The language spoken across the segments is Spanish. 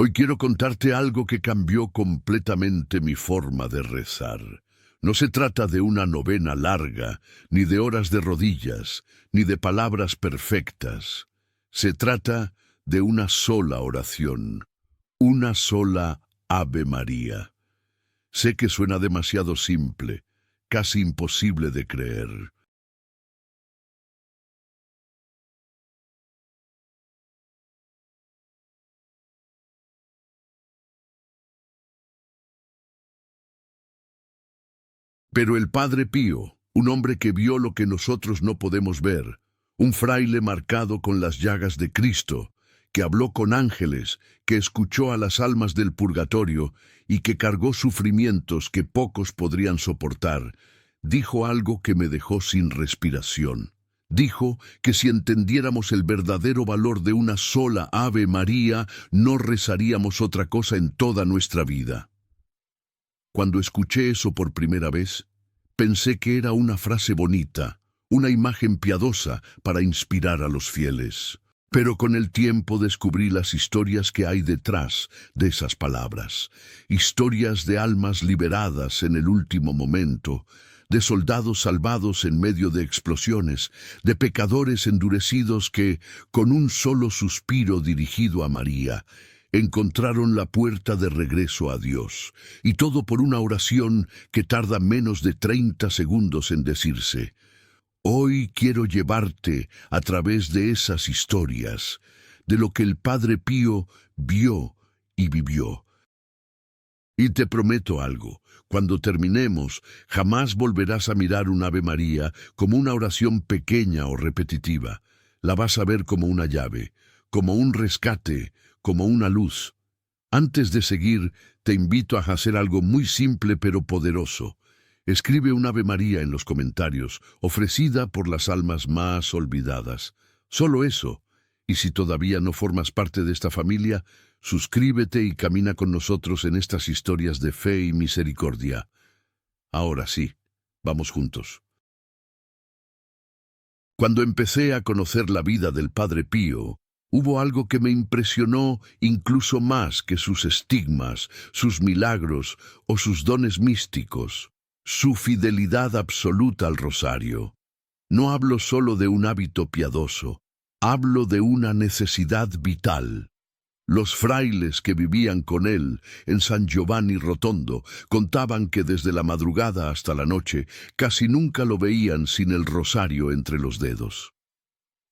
Hoy quiero contarte algo que cambió completamente mi forma de rezar. No se trata de una novena larga, ni de horas de rodillas, ni de palabras perfectas. Se trata de una sola oración, una sola Ave María. Sé que suena demasiado simple, casi imposible de creer. Pero el Padre Pío, un hombre que vio lo que nosotros no podemos ver, un fraile marcado con las llagas de Cristo, que habló con ángeles, que escuchó a las almas del purgatorio y que cargó sufrimientos que pocos podrían soportar, dijo algo que me dejó sin respiración. Dijo que si entendiéramos el verdadero valor de una sola Ave María, no rezaríamos otra cosa en toda nuestra vida. Cuando escuché eso por primera vez, pensé que era una frase bonita, una imagen piadosa para inspirar a los fieles. Pero con el tiempo descubrí las historias que hay detrás de esas palabras. Historias de almas liberadas en el último momento, de soldados salvados en medio de explosiones, de pecadores endurecidos que, con un solo suspiro dirigido a María, encontraron la puerta de regreso a Dios, y todo por una oración que tarda menos de 30 segundos en decirse. Hoy quiero llevarte a través de esas historias, de lo que el Padre Pío vio y vivió. Y te prometo algo, cuando terminemos, jamás volverás a mirar un Ave María como una oración pequeña o repetitiva. La vas a ver como una llave, como un rescate, como una luz. Antes de seguir, te invito a hacer algo muy simple pero poderoso. Escribe un Ave María en los comentarios, ofrecida por las almas más olvidadas. Solo eso. Y si todavía no formas parte de esta familia, suscríbete y camina con nosotros en estas historias de fe y misericordia. Ahora sí, vamos juntos. Cuando empecé a conocer la vida del Padre Pío, hubo algo que me impresionó incluso más que sus estigmas, sus milagros o sus dones místicos. Su fidelidad absoluta al rosario. No hablo solo de un hábito piadoso, hablo de una necesidad vital. Los frailes que vivían con él en San Giovanni Rotondo contaban que desde la madrugada hasta la noche casi nunca lo veían sin el rosario entre los dedos.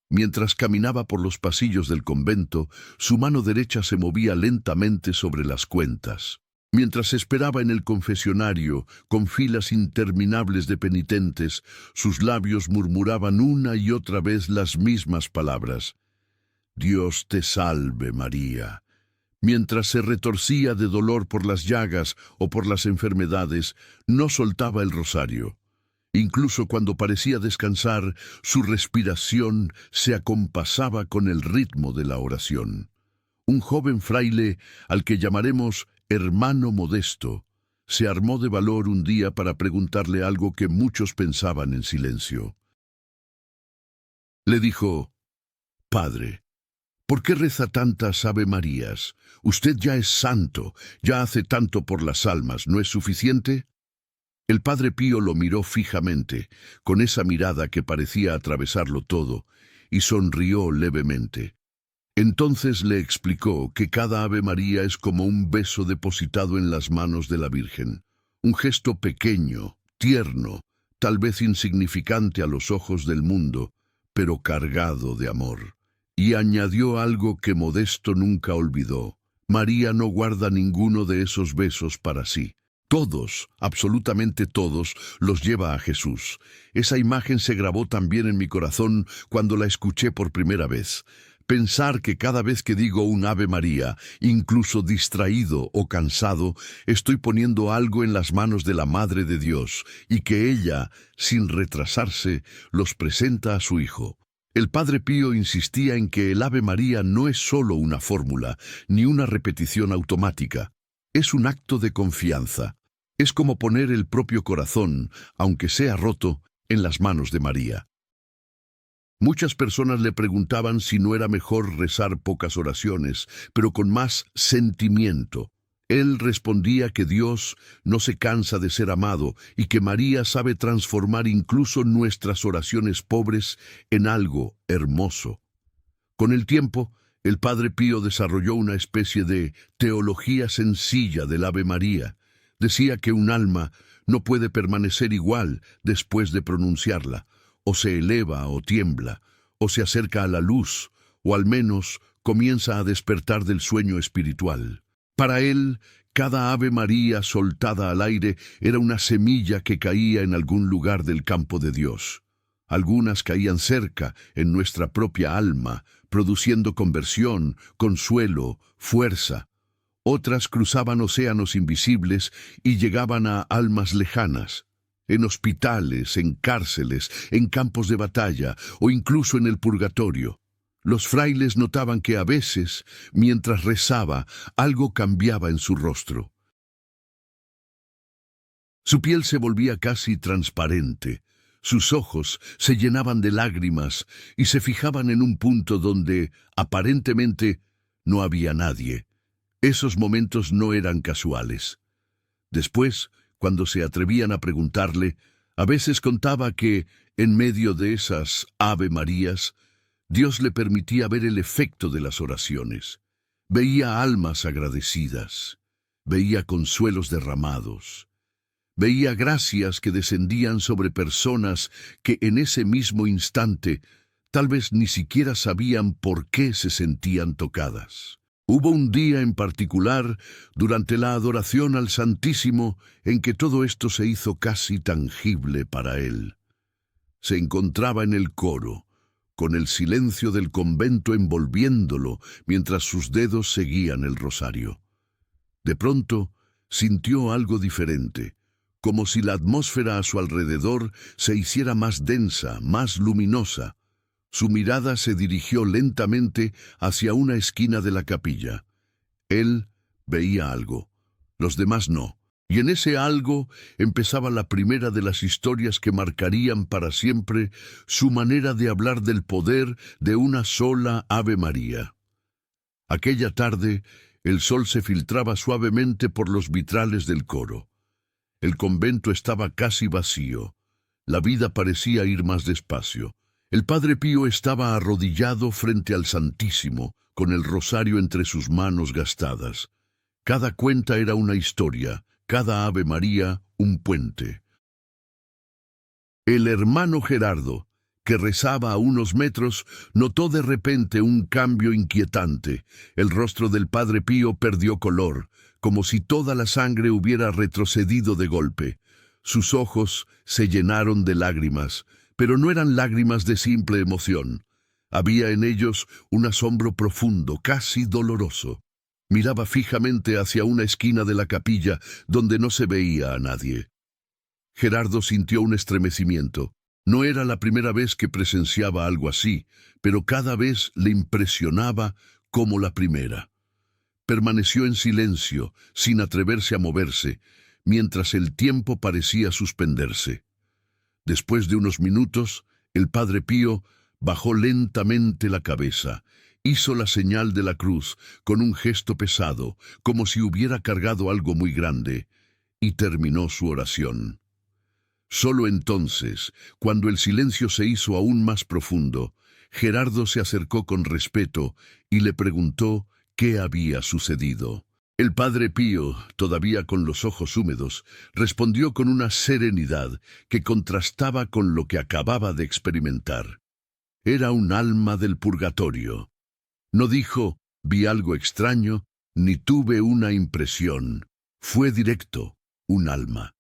Mientras caminaba por los pasillos del convento, su mano derecha se movía lentamente sobre las cuentas. Mientras esperaba en el confesionario, con filas interminables de penitentes, sus labios murmuraban una y otra vez las mismas palabras. Dios te salve, María. Mientras se retorcía de dolor por las llagas o por las enfermedades, no soltaba el rosario. Incluso cuando parecía descansar, su respiración se acompasaba con el ritmo de la oración. Un joven fraile, al que llamaremos Hermano Modesto, se armó de valor un día para preguntarle algo que muchos pensaban en silencio. Le dijo, «Padre, ¿por qué reza tantas Ave Marías? Usted ya es santo, ya hace tanto por las almas, ¿no es suficiente?» El Padre Pío lo miró fijamente, con esa mirada que parecía atravesarlo todo, y sonrió levemente. Entonces le explicó que cada Ave María es como un beso depositado en las manos de la Virgen, un gesto pequeño, tierno, tal vez insignificante a los ojos del mundo, pero cargado de amor. Y añadió algo que Modesto nunca olvidó. María no guarda ninguno de esos besos para sí. Todos, absolutamente todos, los lleva a Jesús. Esa imagen se grabó también en mi corazón cuando la escuché por primera vez. Pensar que cada vez que digo un Ave María, incluso distraído o cansado, estoy poniendo algo en las manos de la Madre de Dios y que ella, sin retrasarse, los presenta a su Hijo. El Padre Pío insistía en que el Ave María no es solo una fórmula, ni una repetición automática. Es un acto de confianza. Es como poner el propio corazón, aunque sea roto, en las manos de María. Muchas personas le preguntaban si no era mejor rezar pocas oraciones, pero con más sentimiento. Él respondía que Dios no se cansa de ser amado y que María sabe transformar incluso nuestras oraciones pobres en algo hermoso. Con el tiempo, el Padre Pío desarrolló una especie de teología sencilla del Ave María. Decía que un alma no puede permanecer igual después de pronunciarla, o se eleva o tiembla, o se acerca a la luz, o al menos comienza a despertar del sueño espiritual. Para él, cada Ave María soltada al aire era una semilla que caía en algún lugar del campo de Dios. Algunas caían cerca, en nuestra propia alma, produciendo conversión, consuelo, fuerza. Otras cruzaban océanos invisibles y llegaban a almas lejanas, en hospitales, en cárceles, en campos de batalla o incluso en el purgatorio. Los frailes notaban que a veces, mientras rezaba, algo cambiaba en su rostro. Su piel se volvía casi transparente, sus ojos se llenaban de lágrimas y se fijaban en un punto donde, aparentemente, no había nadie. Esos momentos no eran casuales. Después, cuando se atrevían a preguntarle, a veces contaba que, en medio de esas Ave Marías, Dios le permitía ver el efecto de las oraciones. Veía almas agradecidas, veía consuelos derramados, veía gracias que descendían sobre personas que en ese mismo instante tal vez ni siquiera sabían por qué se sentían tocadas. Hubo un día en particular, durante la adoración al Santísimo, en que todo esto se hizo casi tangible para él. Se encontraba en el coro, con el silencio del convento envolviéndolo mientras sus dedos seguían el rosario. De pronto, sintió algo diferente, como si la atmósfera a su alrededor se hiciera más densa, más luminosa. Su mirada se dirigió lentamente hacia una esquina de la capilla. Él veía algo, los demás no, y en ese algo empezaba la primera de las historias que marcarían para siempre su manera de hablar del poder de una sola Ave María. Aquella tarde, el sol se filtraba suavemente por los vitrales del coro. El convento estaba casi vacío. La vida parecía ir más despacio. El Padre Pío estaba arrodillado frente al Santísimo, con el rosario entre sus manos gastadas. Cada cuenta era una historia, cada Ave María un puente. El hermano Gerardo, que rezaba a unos metros, notó de repente un cambio inquietante. El rostro del Padre Pío perdió color, como si toda la sangre hubiera retrocedido de golpe. Sus ojos se llenaron de lágrimas, pero no eran lágrimas de simple emoción. Había en ellos un asombro profundo, casi doloroso. Miraba fijamente hacia una esquina de la capilla donde no se veía a nadie. Gerardo sintió un estremecimiento. No era la primera vez que presenciaba algo así, pero cada vez le impresionaba como la primera. Permaneció en silencio, sin atreverse a moverse, mientras el tiempo parecía suspenderse. Después de unos minutos, el Padre Pío bajó lentamente la cabeza, hizo la señal de la cruz con un gesto pesado, como si hubiera cargado algo muy grande, y terminó su oración. Solo entonces, cuando el silencio se hizo aún más profundo, Gerardo se acercó con respeto y le preguntó qué había sucedido. El Padre Pío, todavía con los ojos húmedos, respondió con una serenidad que contrastaba con lo que acababa de experimentar. Era un alma del purgatorio. No dijo, vi algo extraño, ni tuve una impresión. Fue directo, un alma.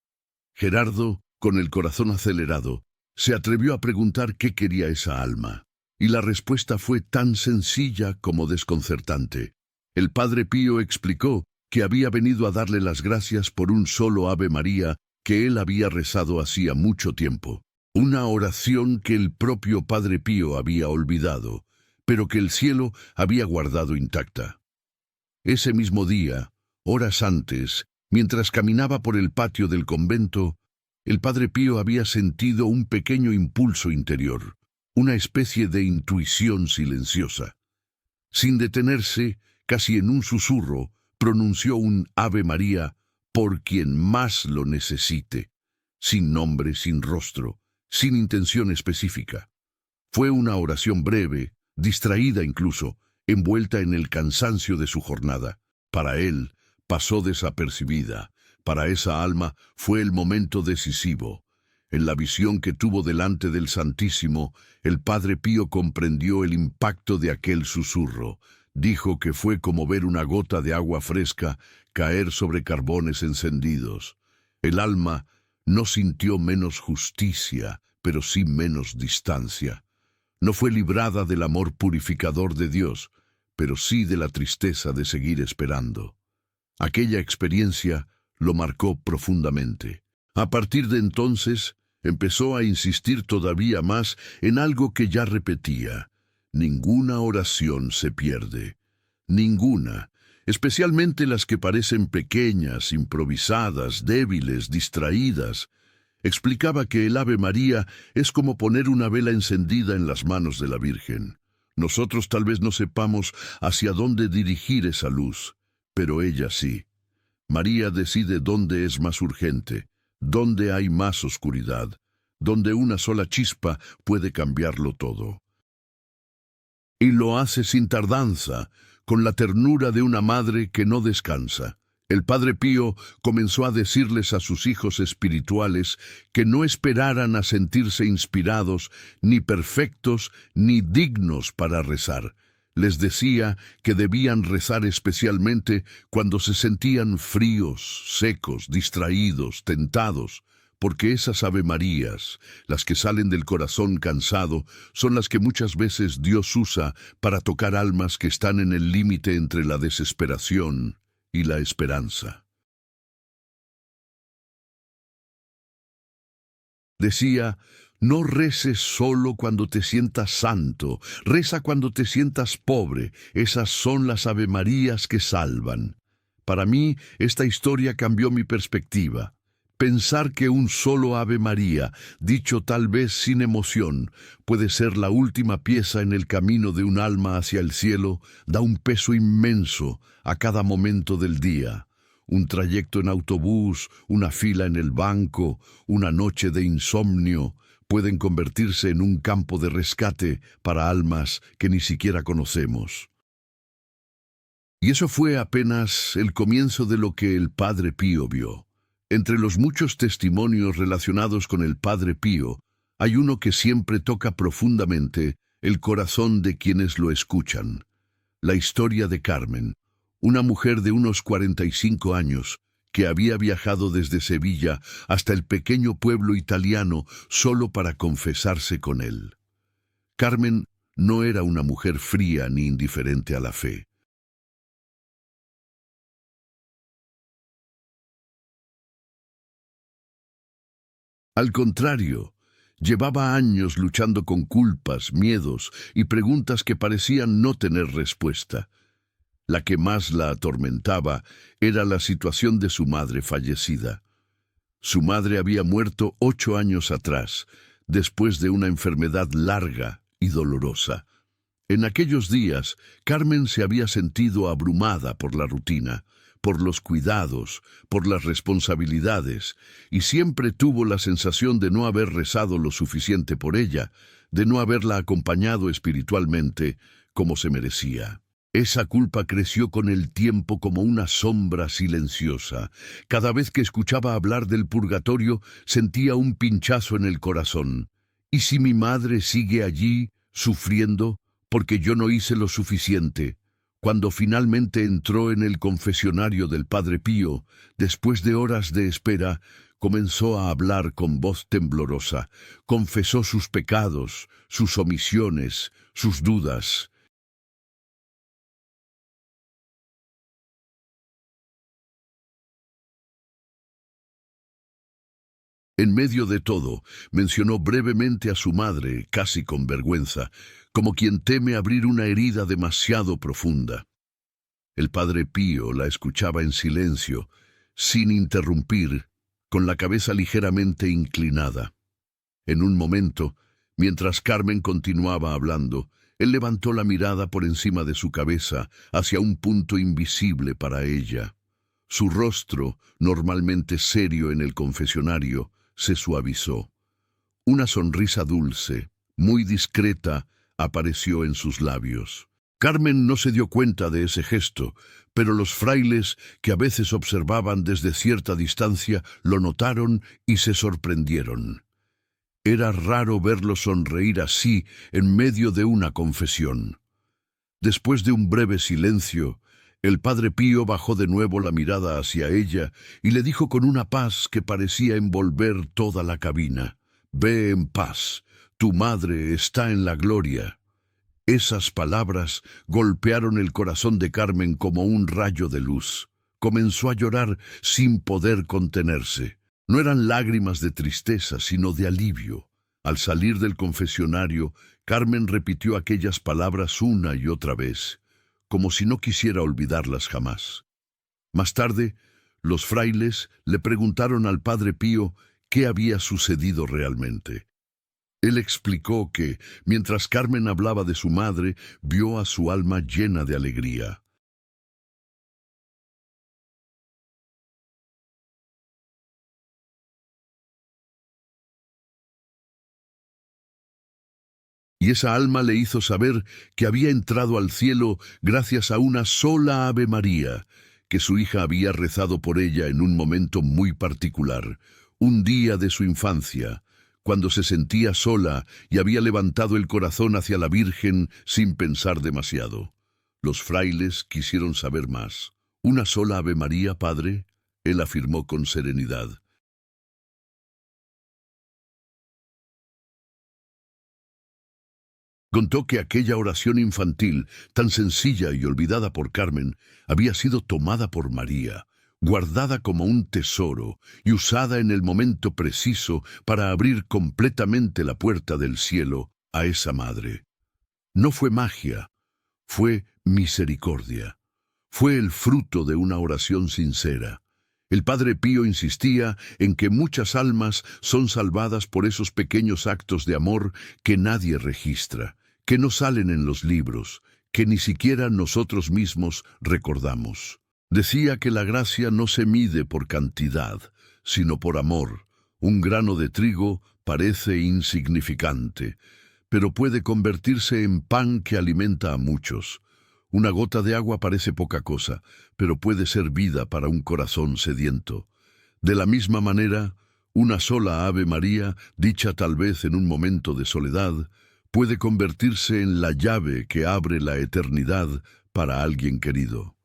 Gerardo, con el corazón acelerado, se atrevió a preguntar qué quería esa alma, y la respuesta fue tan sencilla como desconcertante. El Padre Pío explicó que había venido a darle las gracias por un solo Ave María que él había rezado hacía mucho tiempo. Una oración que el propio Padre Pío había olvidado, pero que el cielo había guardado intacta. Ese mismo día, horas antes, mientras caminaba por el patio del convento, el Padre Pío había sentido un pequeño impulso interior. una especie de intuición silenciosa. Sin detenerse, casi en un susurro, pronunció un Ave María por quien más lo necesite, sin nombre, sin rostro, sin intención específica. Fue una oración breve, distraída incluso, envuelta en el cansancio de su jornada. Para él, pasó desapercibida. Para esa alma fue el momento decisivo. En la visión que tuvo delante del Santísimo, el Padre Pío comprendió el impacto de aquel susurro. Dijo que fue como ver una gota de agua fresca caer sobre carbones encendidos. El alma no sintió menos justicia, pero sí menos distancia. No fue librada del amor purificador de Dios, pero sí de la tristeza de seguir esperando. Aquella experiencia lo marcó profundamente. A partir de entonces, empezó a insistir todavía más en algo que ya repetía. Ninguna oración se pierde. Ninguna, especialmente las que parecen pequeñas, improvisadas, débiles, distraídas. Explicaba que el Ave María es como poner una vela encendida en las manos de la Virgen. Nosotros tal vez no sepamos hacia dónde dirigir esa luz, pero ella sí. María decide dónde es más urgente, dónde hay más oscuridad, dónde una sola chispa puede cambiarlo todo. Y lo hace sin tardanza, con la ternura de una madre que no descansa. El Padre Pío comenzó a decirles a sus hijos espirituales que no esperaran a sentirse inspirados, ni perfectos, ni dignos para rezar. Les decía que debían rezar especialmente cuando se sentían fríos, secos, distraídos, tentados, porque esas avemarías, las que salen del corazón cansado, son las que muchas veces Dios usa para tocar almas que están en el límite entre la desesperación y la esperanza. Decía, no reces solo cuando te sientas santo, reza cuando te sientas pobre, esas son las avemarías que salvan. Para mí, esta historia cambió mi perspectiva. Pensar que un solo Ave María, dicho tal vez sin emoción, puede ser la última pieza en el camino de un alma hacia el cielo, da un peso inmenso a cada momento del día. Un trayecto en autobús, una fila en el banco, una noche de insomnio, pueden convertirse en un campo de rescate para almas que ni siquiera conocemos. Y eso fue apenas el comienzo de lo que el Padre Pío vio. Entre los muchos testimonios relacionados con el Padre Pío, hay uno que siempre toca profundamente el corazón de quienes lo escuchan. La historia de Carmen, una mujer de unos 45 años, que había viajado desde Sevilla hasta el pequeño pueblo italiano solo para confesarse con él. Carmen no era una mujer fría ni indiferente a la fe. Al contrario, llevaba años luchando con culpas, miedos y preguntas que parecían no tener respuesta. La que más la atormentaba era la situación de su madre fallecida. Su madre había muerto 8 años atrás, después de una enfermedad larga y dolorosa. En aquellos días, Carmen se había sentido abrumada por la rutina, por los cuidados, por las responsabilidades, y siempre tuvo la sensación de no haber rezado lo suficiente por ella, de no haberla acompañado espiritualmente como se merecía. Esa culpa creció con el tiempo como una sombra silenciosa. Cada vez que escuchaba hablar del purgatorio, sentía un pinchazo en el corazón. ¿Y si mi madre sigue allí, sufriendo, porque yo no hice lo suficiente? Cuando finalmente entró en el confesionario del Padre Pío, después de horas de espera, comenzó a hablar con voz temblorosa. Confesó sus pecados, sus omisiones, sus dudas. En medio de todo, mencionó brevemente a su madre, casi con vergüenza, como quien teme abrir una herida demasiado profunda. El Padre Pío la escuchaba en silencio, sin interrumpir, con la cabeza ligeramente inclinada. En un momento, Mientras Carmen continuaba hablando, él levantó la mirada por encima de su cabeza hacia un punto invisible para ella. Su rostro, normalmente serio en el confesionario, se suavizó. Una sonrisa dulce, muy discreta, apareció en sus labios. Carmen no se dio cuenta de ese gesto, pero los frailes, que a veces observaban desde cierta distancia, lo notaron y se sorprendieron. Era raro verlo sonreír así en medio de una confesión. Después de un breve silencio, el padre Pío bajó de nuevo la mirada hacia ella y le dijo con una paz que parecía envolver toda la cabina: «Ve en paz, tu madre está en la gloria». Esas palabras golpearon el corazón de Carmen como un rayo de luz. Comenzó a llorar sin poder contenerse. No eran lágrimas de tristeza, sino de alivio. Al salir del confesionario, Carmen repitió aquellas palabras una y otra vez, como si no quisiera olvidarlas jamás. Más tarde, los frailes le preguntaron al padre Pío qué había sucedido realmente. Él explicó que, mientras Carmen hablaba de su madre, vio a su alma llena de alegría. Y esa alma le hizo saber que había entrado al cielo gracias a una sola Ave María, que su hija había rezado por ella en un momento muy particular, un día de su infancia, cuando se sentía sola y había levantado el corazón hacia la Virgen sin pensar demasiado. Los frailes quisieron saber más. «¿Una sola Ave María, padre?», él afirmó con serenidad. Contó que aquella oración infantil, tan sencilla y olvidada por Carmen, había sido tomada por María, guardada como un tesoro y usada en el momento preciso para abrir completamente la puerta del cielo a esa madre. No fue magia, fue misericordia. Fue el fruto de una oración sincera. El padre Pío insistía en que muchas almas son salvadas por esos pequeños actos de amor que nadie registra, que no salen en los libros, que ni siquiera nosotros mismos recordamos. Decía que la gracia no se mide por cantidad, sino por amor. Un grano de trigo parece insignificante, pero puede convertirse en pan que alimenta a muchos. Una gota de agua parece poca cosa, pero puede ser vida para un corazón sediento. De la misma manera, una sola Ave María, dicha tal vez en un momento de soledad, puede convertirse en la llave que abre la eternidad para alguien querido.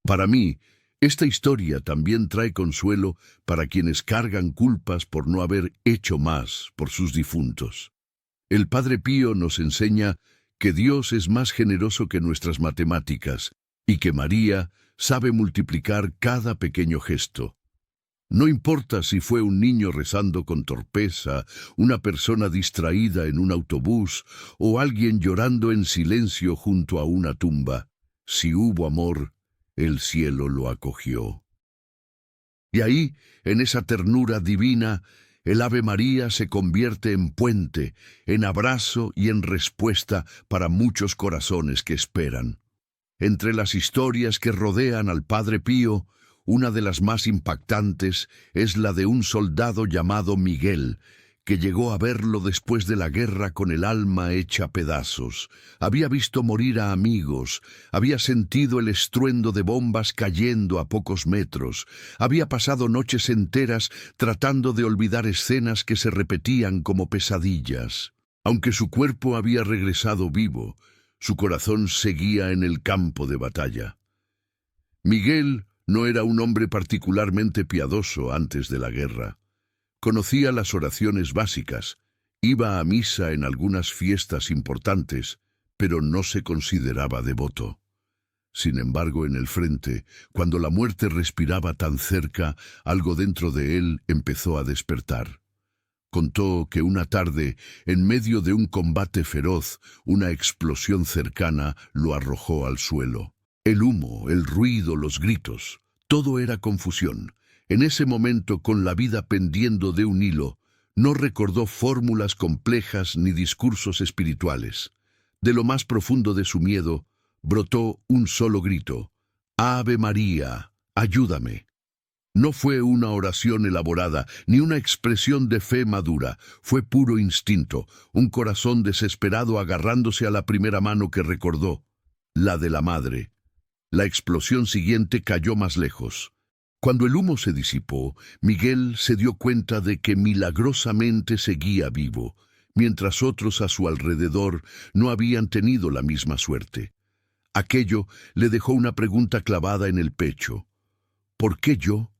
Para mí, esta historia también trae consuelo para quienes cargan culpas por no haber hecho más por sus difuntos. El Padre Pío nos enseña que Dios es más generoso que nuestras matemáticas y que María sabe multiplicar cada pequeño gesto. No importa si fue un niño rezando con torpeza, una persona distraída en un autobús o alguien llorando en silencio junto a una tumba. Si hubo amor, el cielo lo acogió. Y ahí, en esa ternura divina, el Ave María se convierte en puente, en abrazo y en respuesta para muchos corazones que esperan. Entre las historias que rodean al Padre Pío, una de las más impactantes es la de un soldado llamado Miguel, que llegó a verlo después de la guerra con el alma hecha pedazos. Había visto morir a amigos, había sentido el estruendo de bombas cayendo a pocos metros, había pasado noches enteras tratando de olvidar escenas que se repetían como pesadillas. Aunque su cuerpo había regresado vivo, su corazón seguía en el campo de batalla. Miguel no era un hombre particularmente piadoso antes de la guerra. Conocía las oraciones básicas, iba a misa en algunas fiestas importantes, pero no se consideraba devoto. Sin embargo, en el frente, cuando la muerte respiraba tan cerca, algo dentro de él empezó a despertar. Contó que una tarde, en medio de un combate feroz, una explosión cercana lo arrojó al suelo. El humo, el ruido, los gritos, todo era confusión. En ese momento, con la vida pendiendo de un hilo, no recordó fórmulas complejas ni discursos espirituales. De lo más profundo de su miedo, brotó un solo grito: «Ave María, ayúdame». No fue una oración elaborada, ni una expresión de fe madura. Fue puro instinto, un corazón desesperado agarrándose a la primera mano que recordó, la de la madre. La explosión siguiente cayó más lejos. Cuando el humo se disipó, Miguel se dio cuenta de que milagrosamente seguía vivo, mientras otros a su alrededor no habían tenido la misma suerte. Aquello le dejó una pregunta clavada en el pecho. ¿Por qué yo?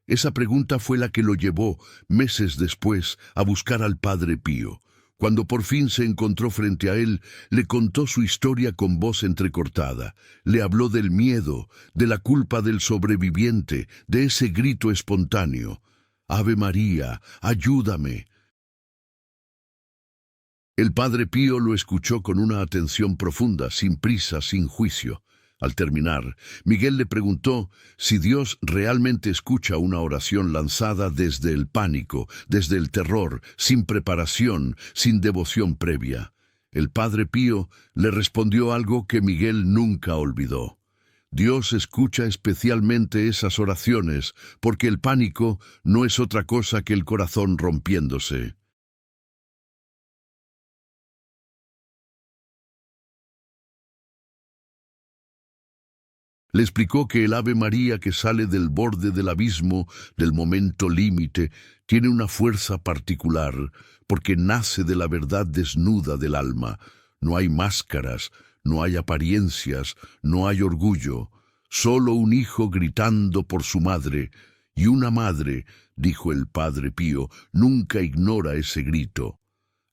Esa pregunta fue la que lo llevó, meses después, a buscar al Padre Pío. Cuando por fin se encontró frente a él, le contó su historia con voz entrecortada. Le habló del miedo, de la culpa del sobreviviente, de ese grito espontáneo: «Ave María, ayúdame». El Padre Pío lo escuchó con una atención profunda, sin prisa, sin juicio. Al terminar, Miguel le preguntó si Dios realmente escucha una oración lanzada desde el pánico, desde el terror, sin preparación, sin devoción previa. El Padre Pío le respondió algo que Miguel nunca olvidó. Dios escucha especialmente esas oraciones, porque el pánico no es otra cosa que el corazón rompiéndose. Le explicó que el Ave María que sale del borde del abismo, del momento límite, tiene una fuerza particular, porque nace de la verdad desnuda del alma. No hay máscaras, no hay apariencias, no hay orgullo. Solo un hijo gritando por su madre, y una madre, dijo el Padre Pío, nunca ignora ese grito.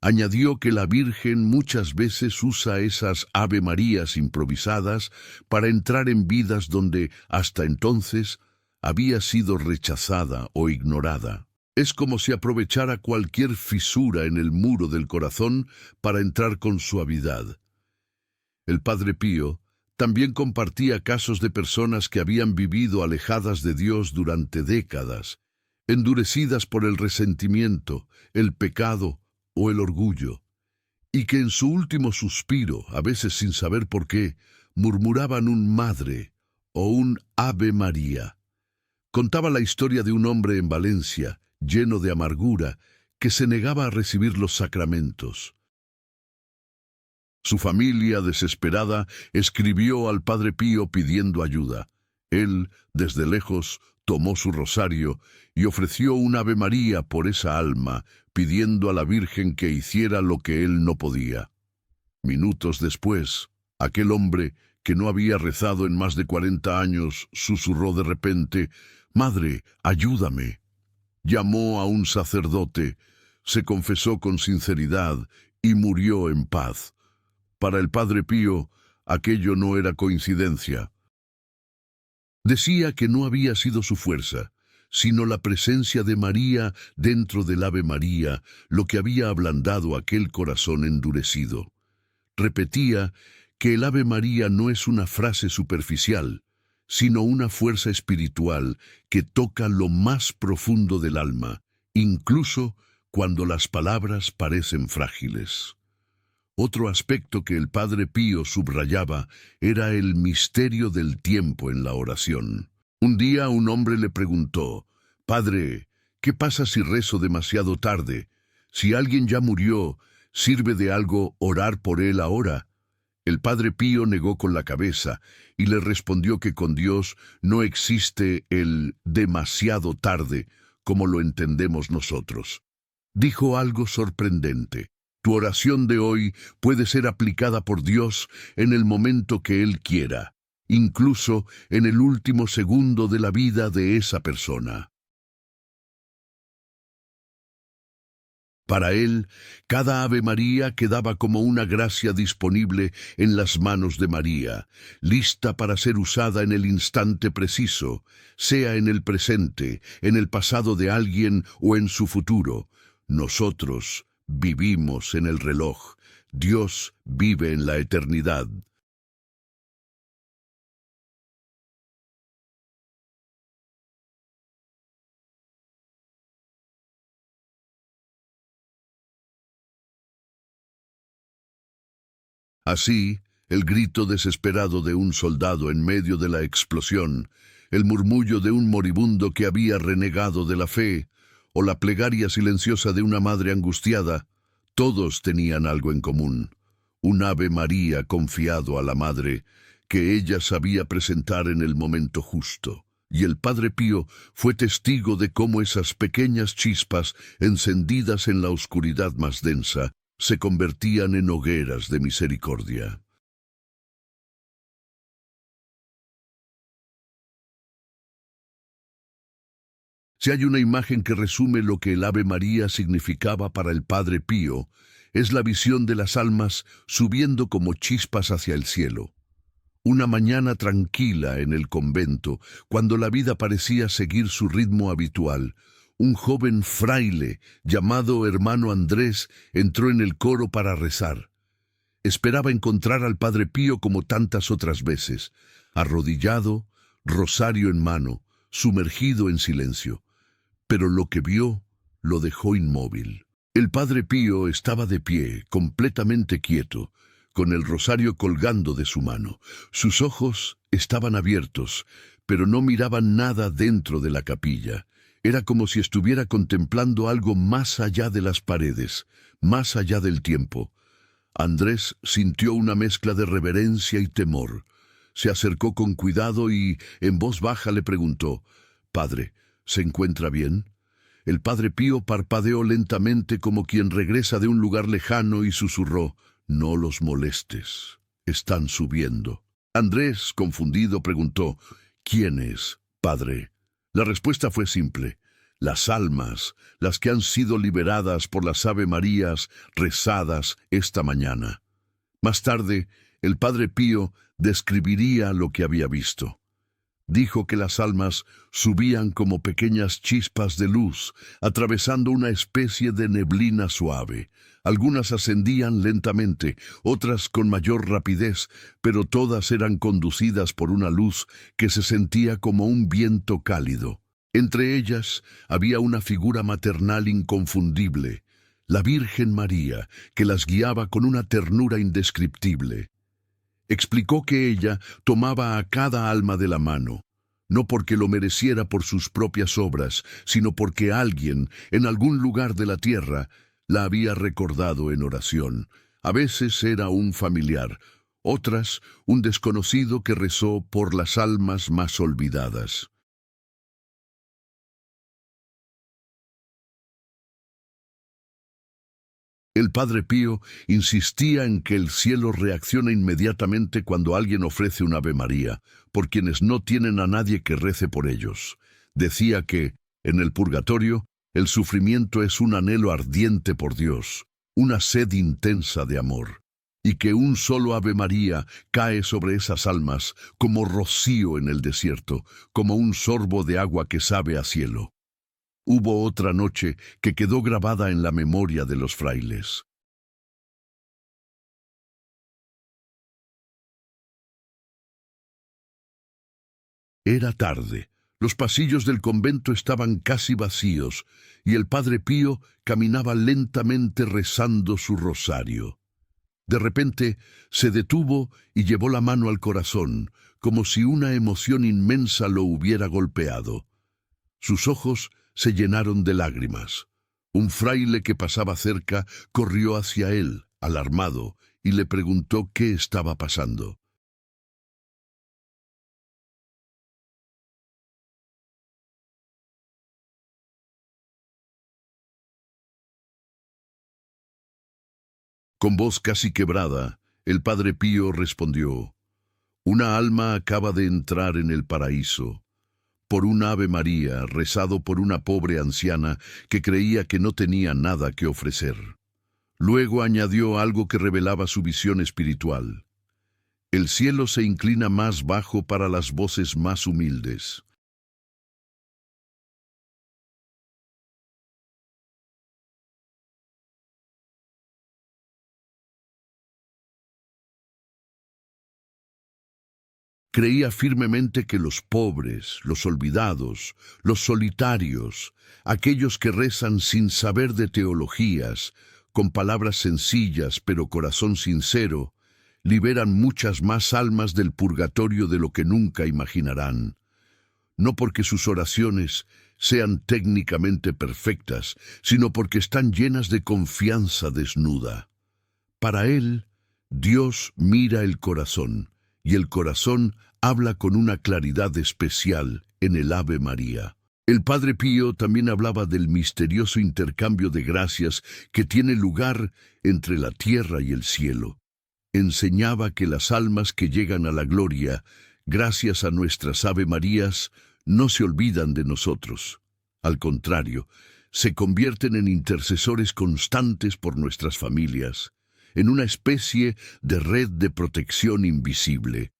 Añadió que la Virgen muchas veces usa esas Ave Marías improvisadas para entrar en vidas donde, hasta entonces, había sido rechazada o ignorada. Es como si aprovechara cualquier fisura en el muro del corazón para entrar con suavidad. El Padre Pío también compartía casos de personas que habían vivido alejadas de Dios durante décadas, endurecidas por el resentimiento, el pecado o el orgullo, y que en su último suspiro, a veces sin saber por qué, murmuraban un Madre o un Ave María. Contaba la historia de un hombre en Valencia, lleno de amargura, que se negaba a recibir los sacramentos. Su familia, desesperada, escribió al Padre Pío pidiendo ayuda. Él, desde lejos, tomó su rosario y ofreció un Ave María por esa alma, pidiendo a la Virgen que hiciera lo que él no podía. Minutos después, aquel hombre, que no había rezado en más de 40 años, susurró de repente: «Madre, ayúdame». Llamó a un sacerdote, se confesó con sinceridad y murió en paz. Para el Padre Pío, aquello no era coincidencia. Decía que no había sido su fuerza, sino la presencia de María dentro del Ave María, lo que había ablandado aquel corazón endurecido. Repetía que el Ave María no es una frase superficial, sino una fuerza espiritual que toca lo más profundo del alma, incluso cuando las palabras parecen frágiles. Otro aspecto que el Padre Pío subrayaba era el misterio del tiempo en la oración. Un día un hombre le preguntó: «Padre, ¿qué pasa si rezo demasiado tarde? Si alguien ya murió, ¿sirve de algo orar por él ahora?». El Padre Pío negó con la cabeza y le respondió que con Dios no existe el demasiado tarde como lo entendemos nosotros. Dijo algo sorprendente: «Tu oración de hoy puede ser aplicada por Dios en el momento que Él quiera, incluso en el último segundo de la vida de esa persona». Para él, cada Ave María quedaba como una gracia disponible en las manos de María, lista para ser usada en el instante preciso, sea en el presente, en el pasado de alguien o en su futuro. Nosotros vivimos en el reloj, Dios vive en la eternidad. Así, el grito desesperado de un soldado en medio de la explosión, el murmullo de un moribundo que había renegado de la fe, o la plegaria silenciosa de una madre angustiada, todos tenían algo en común: un Ave María confiado a la madre, que ella sabía presentar en el momento justo. Y el Padre Pío fue testigo de cómo esas pequeñas chispas, encendidas en la oscuridad más densa, se convertían en hogueras de misericordia. Si hay una imagen que resume lo que el Ave María significaba para el Padre Pío, es la visión de las almas subiendo como chispas hacia el cielo. Una mañana tranquila en el convento, cuando la vida parecía seguir su ritmo habitual, un joven fraile llamado hermano Andrés entró en el coro para rezar. Esperaba encontrar al Padre Pío como tantas otras veces, arrodillado, rosario en mano, sumergido en silencio. Pero lo que vio lo dejó inmóvil. El Padre Pío estaba de pie, completamente quieto, con el rosario colgando de su mano. Sus ojos estaban abiertos, pero no miraban nada dentro de la capilla. Era como si estuviera contemplando algo más allá de las paredes, más allá del tiempo. Andrés sintió una mezcla de reverencia y temor. Se acercó con cuidado y, en voz baja, le preguntó: «Padre, ¿se encuentra bien?». El Padre Pío parpadeó lentamente como quien regresa de un lugar lejano y susurró: «No los molestes, están subiendo». Andrés, confundido, preguntó: «¿Quién es, Padre?». La respuesta fue simple: las almas, las que han sido liberadas por las Ave Marías rezadas esta mañana. Más tarde, el Padre Pío describiría lo que había visto. Dijo que las almas subían como pequeñas chispas de luz, atravesando una especie de neblina suave. Algunas ascendían lentamente, otras con mayor rapidez, pero todas eran conducidas por una luz que se sentía como un viento cálido. Entre ellas había una figura maternal inconfundible, la Virgen María, que las guiaba con una ternura indescriptible. Explicó que ella tomaba a cada alma de la mano, no porque lo mereciera por sus propias obras, sino porque alguien, en algún lugar de la tierra, la había recordado en oración. A veces era un familiar, otras un desconocido que rezó por las almas más olvidadas. El Padre Pío insistía en que el cielo reacciona inmediatamente cuando alguien ofrece un Ave María, por quienes no tienen a nadie que rece por ellos. Decía que, en el purgatorio, el sufrimiento es un anhelo ardiente por Dios, una sed intensa de amor, y que un solo Ave María cae sobre esas almas como rocío en el desierto, como un sorbo de agua que sabe a cielo. Hubo otra noche que quedó grabada en la memoria de los frailes. Era tarde. Los pasillos del convento estaban casi vacíos y el Padre Pío caminaba lentamente rezando su rosario. De repente se detuvo y llevó la mano al corazón, como si una emoción inmensa lo hubiera golpeado. Sus ojos se llenaron de lágrimas. Un fraile que pasaba cerca corrió hacia él, alarmado, y le preguntó qué estaba pasando. Con voz casi quebrada, el Padre Pío respondió: «Una alma acaba de entrar en el paraíso, por un Ave María rezado por una pobre anciana que creía que no tenía nada que ofrecer». Luego añadió algo que revelaba su visión espiritual: «El cielo se inclina más bajo para las voces más humildes». Creía firmemente que los pobres, los olvidados, los solitarios, aquellos que rezan sin saber de teologías, con palabras sencillas pero corazón sincero, liberan muchas más almas del purgatorio de lo que nunca imaginarán. No porque sus oraciones sean técnicamente perfectas, sino porque están llenas de confianza desnuda. Para él, Dios mira el corazón, y el corazón habla con una claridad especial en el Ave María. El Padre Pío también hablaba del misterioso intercambio de gracias que tiene lugar entre la tierra y el cielo. Enseñaba que las almas que llegan a la gloria, gracias a nuestras Ave Marías, no se olvidan de nosotros. Al contrario, se convierten en intercesores constantes por nuestras familias, en una especie de red de protección invisible.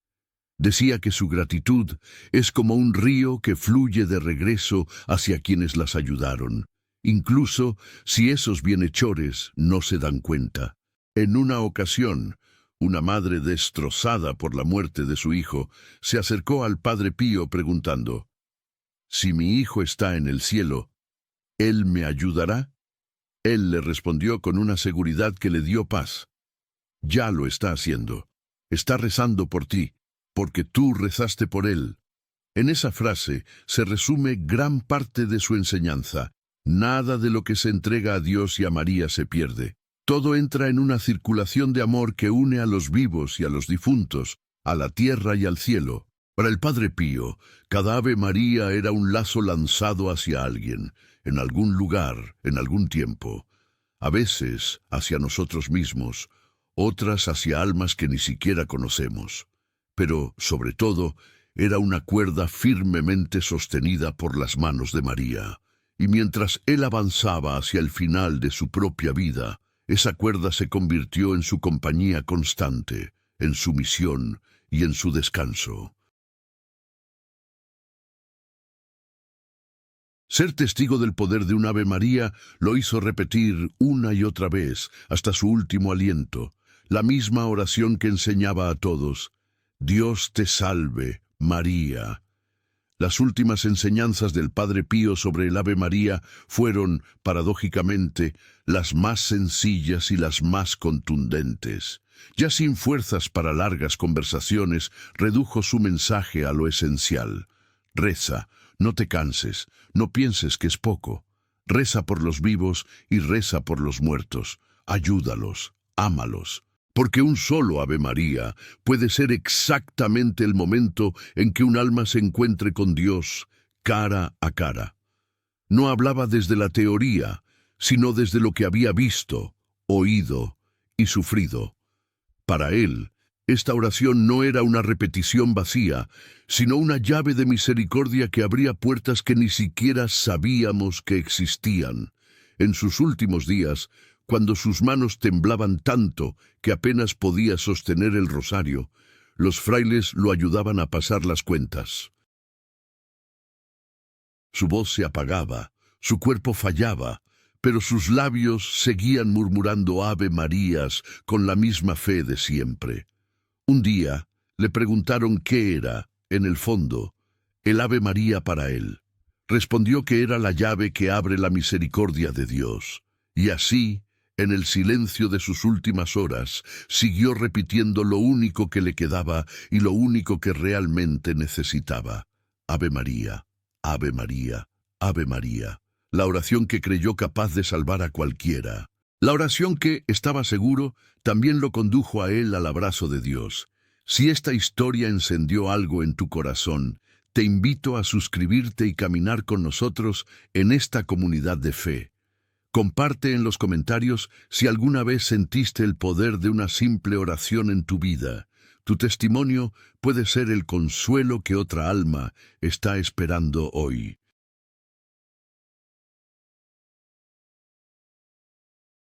Decía que su gratitud es como un río que fluye de regreso hacia quienes las ayudaron, incluso si esos bienhechores no se dan cuenta. En una ocasión, una madre destrozada por la muerte de su hijo se acercó al Padre Pío preguntando: «Si mi hijo está en el cielo, ¿él me ayudará?». Él le respondió con una seguridad que le dio paz: «Ya lo está haciendo. Está rezando por ti, porque tú rezaste por él». En esa frase se resume gran parte de su enseñanza. Nada de lo que se entrega a Dios y a María se pierde. Todo entra en una circulación de amor que une a los vivos y a los difuntos, a la tierra y al cielo. Para el Padre Pío, cada Ave María era un lazo lanzado hacia alguien, en algún lugar, en algún tiempo. A veces hacia nosotros mismos, otras hacia almas que ni siquiera conocemos. Pero, sobre todo, era una cuerda firmemente sostenida por las manos de María. Y mientras él avanzaba hacia el final de su propia vida, esa cuerda se convirtió en su compañía constante, en su misión y en su descanso. Ser testigo del poder de un Ave María lo hizo repetir una y otra vez, hasta su último aliento, la misma oración que enseñaba a todos: «Dios te salve, María». Las últimas enseñanzas del Padre Pío sobre el Ave María fueron, paradójicamente, las más sencillas y las más contundentes. Ya sin fuerzas para largas conversaciones, redujo su mensaje a lo esencial: reza, no te canses, no pienses que es poco. Reza por los vivos y reza por los muertos. Ayúdalos, ámalos. Porque un solo Ave María puede ser exactamente el momento en que un alma se encuentre con Dios cara a cara. No hablaba desde la teoría, sino desde lo que había visto, oído y sufrido. Para él, esta oración no era una repetición vacía, sino una llave de misericordia que abría puertas que ni siquiera sabíamos que existían. En sus últimos días, cuando sus manos temblaban tanto que apenas podía sostener el rosario, los frailes lo ayudaban a pasar las cuentas. Su voz se apagaba, su cuerpo fallaba, pero sus labios seguían murmurando Ave Marías con la misma fe de siempre. Un día le preguntaron qué era, en el fondo, el Ave María para él. Respondió que era la llave que abre la misericordia de Dios. Y así, en el silencio de sus últimas horas, siguió repitiendo lo único que le quedaba y lo único que realmente necesitaba: Ave María, Ave María, Ave María. La oración que creyó capaz de salvar a cualquiera. La oración que, estaba seguro, también lo condujo a él al abrazo de Dios. Si esta historia encendió algo en tu corazón, te invito a suscribirte y caminar con nosotros en esta comunidad de fe. Comparte en los comentarios si alguna vez sentiste el poder de una simple oración en tu vida. Tu testimonio puede ser el consuelo que otra alma está esperando hoy.